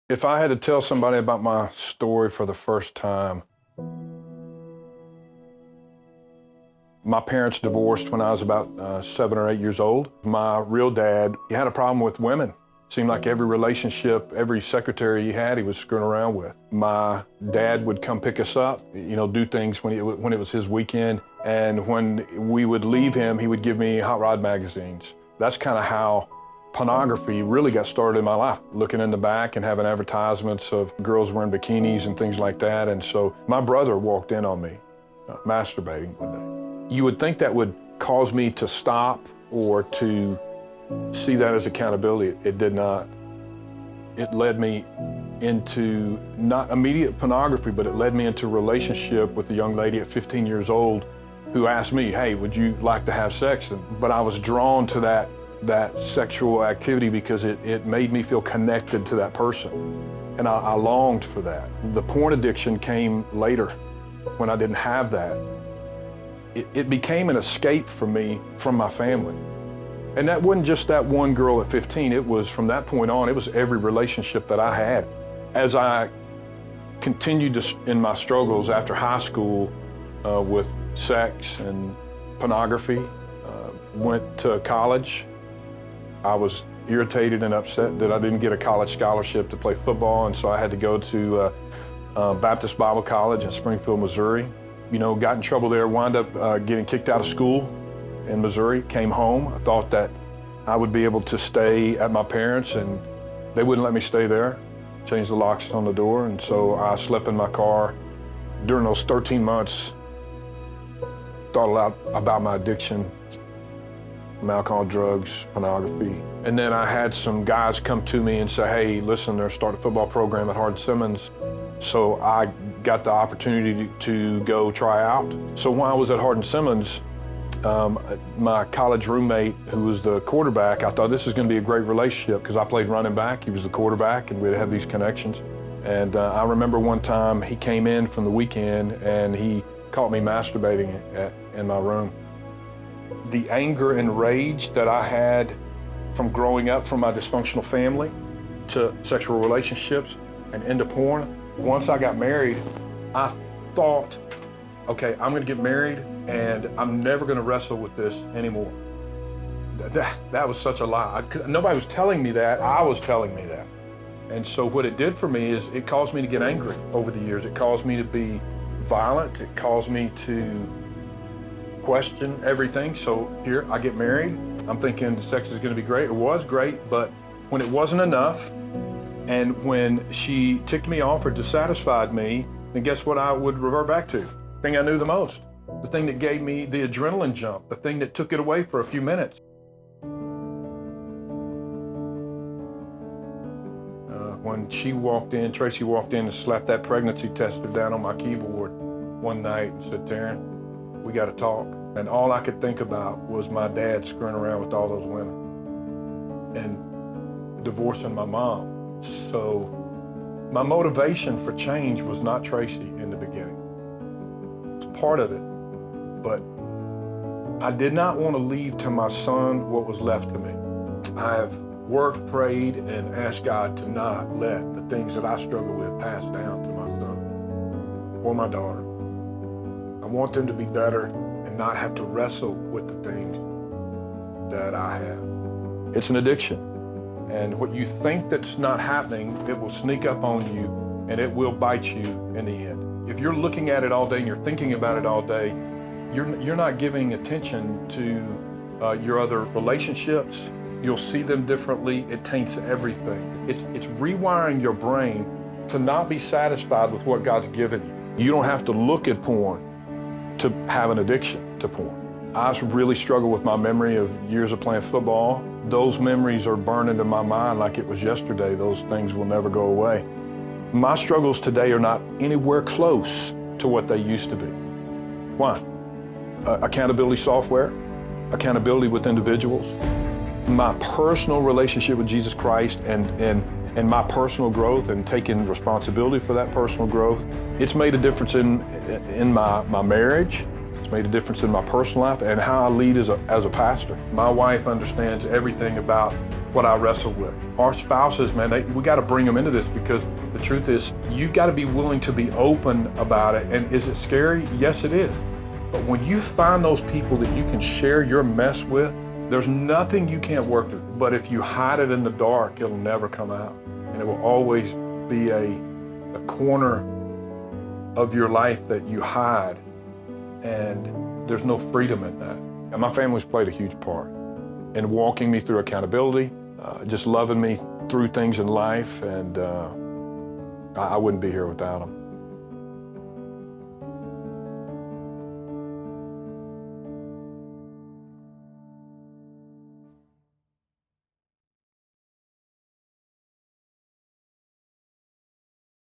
If I had to tell somebody about my story for the first time, my parents divorced when I was about 7 or 8 years old. My real dad, he had a problem with women. Seemed like every relationship, every secretary he had, he was screwing around with. My dad would come pick us up, do things when it was his weekend. And when we would leave him, he would give me hot rod magazines. That's kind of how pornography really got started in my life, looking in the back and having advertisements of girls wearing bikinis and things like that. And so my brother walked in on me masturbating one day. You would think that would cause me to stop or to see that as accountability. It did not. It led me into not immediate pornography, but it led me into a relationship with a young lady at 15 years old who asked me, hey, would you like to have sex? But I was drawn to that sexual activity because it made me feel connected to that person. And I longed for that. The porn addiction came later when I didn't have that. It became an escape for me from my family. And that wasn't just that one girl at 15, it was from that point on, it was every relationship that I had. As I continued in my struggles after high school with sex and pornography, went to college. I was irritated and upset that I didn't get a college scholarship to play football, and so I had to go to Baptist Bible College in Springfield, Missouri. Got in trouble there, wound up getting kicked out of school in Missouri, came home. I thought that I would be able to stay at my parents', and they wouldn't let me stay there, changed the locks on the door, and so I slept in my car. During those 13 months, thought a lot about my addiction, alcohol, drugs, pornography. And then I had some guys come to me and say, hey, listen, they're starting a football program at Hardin-Simmons. So I got the opportunity to go try out. So when I was at Hardin-Simmons, my college roommate, who was the quarterback, I thought this was going to be a great relationship because I played running back, he was the quarterback, and we'd have these connections. And I remember one time he came in from the weekend and he caught me masturbating in my room. The anger and rage that I had from growing up from my dysfunctional family to sexual relationships and into porn. Once I got married, I thought, okay, I'm gonna get married and I'm never gonna wrestle with this anymore. That was such a lie. Nobody was telling me that, I was telling me that. And so what it did for me is it caused me to get angry over the years. It caused me to be violent. It caused me to question everything. So here, I get married. I'm thinking sex is gonna be great. It was great, but when it wasn't enough, and when she ticked me off or dissatisfied me, then guess what I would revert back to? The thing I knew the most. The thing that gave me the adrenaline jump. The thing that took it away for a few minutes. When Tracy walked in and slapped that pregnancy tester down on my keyboard one night and said, Terrin, we gotta talk. And all I could think about was my dad screwing around with all those women and divorcing my mom. So my motivation for change was not Tracy in the beginning. It's part of it, but I did not want to leave to my son what was left to me. I have worked, prayed, and asked God to not let the things that I struggle with pass down to my son or my daughter. I want them to be better and not have to wrestle with the things that I have. It's an addiction. And what you think that's not happening, it will sneak up on you and it will bite you in the end. If you're looking at it all day and you're thinking about it all day, you're not giving attention to your other relationships. You'll see them differently. It taints everything. It's rewiring your brain to not be satisfied with what God's given you. You don't have to look at porn to have an addiction to porn. I really struggle with my memory of years of playing football. Those memories are burned into my mind like it was yesterday. Those things will never go away. My struggles today are not anywhere close to what they used to be. Why? Accountability software, accountability with individuals, my personal relationship with Jesus Christ and my personal growth and taking responsibility for that personal growth. It's made a difference in my marriage. It's made a difference in my personal life and how I lead as a pastor. My wife understands everything about what I wrestle with. Our spouses, man, we got to bring them into this, because the truth is, you've got to be willing to be open about it. And is it scary? Yes, it is. But when you find those people that you can share your mess with, there's nothing you can't work through. But if you hide it in the dark, it'll never come out. And it will always be a corner of your life that you hide. And there's no freedom in that. And my family's played a huge part in walking me through accountability, just loving me through things in life. And I wouldn't be here without them.